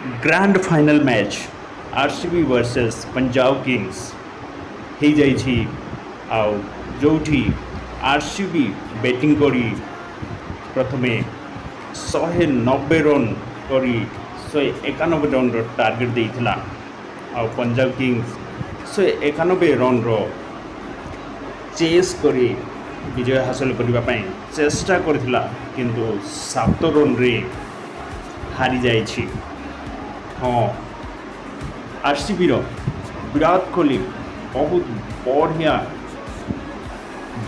Grand final match RCB versus Punjab Kings हो जाइछि आउ जोठी आरसीबी बैटिंग करी प्रथमे 190 रन करी 191 रन टार्गेट देइथिला आउ पंजाब किंग्स 191 रन रो चेस करी विजय हासिल करबा पई चेष्टा करथिला किंतु 7 रन रे हारी जाइछि। हाँ, आरसीबी विराट कोहली बहुत बढ़िया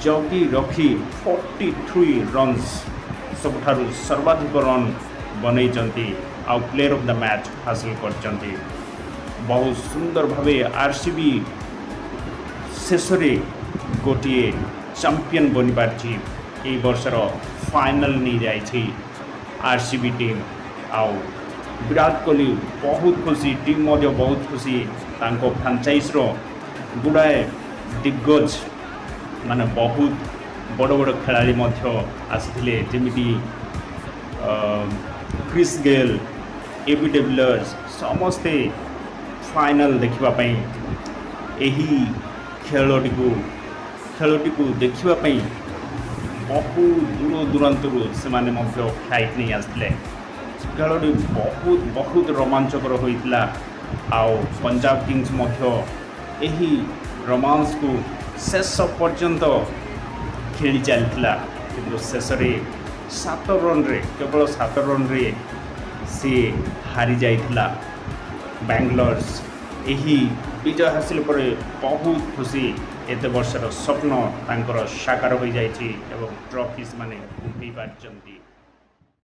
जगी रखी 43 रन्स सबुठारु सर्वाधिक रन बनई आउ प्लेयर ऑफ द मैच हासिल करचंती। बहुत सुंदर भावे आरसीबी शेष गोटे चैंपियन बनी पारछि। ए वर्षर फाइनल नहीं जाइछि आरसीबी टीम आउ विराट कोहली बहुत खुशी, टीम मध्य बहुत खुशी। तांको फ्रांचाइज गुड़ाए दिग्गज माने बहुत बड़ बड़ खेलाड़ी मध्य आसिथिले जेमिति क्रिस गेल, एबी डेविलियर्स समस्ते फाइनल देखिबा यही खेलटी को देखिबा बहुत दूर दूरांतरू से फ्लाइट नहीं आसते। खेलटी बहुत बहुत रोमांचकर होइतिला आउ पंजाब किंग्स यही रोमांस को शेष पर्यंत खेली चलता कि शेष 7 रन रे केवल 7 रन रे सी हारी जाइतिला। बैंगलोर्स यही विजय हासिल पर बहुत खुशी। एत वर्षर स्वप्न तांकर साकार हो जाइछि एवं ट्रॉफीज माने उठै पारचंती।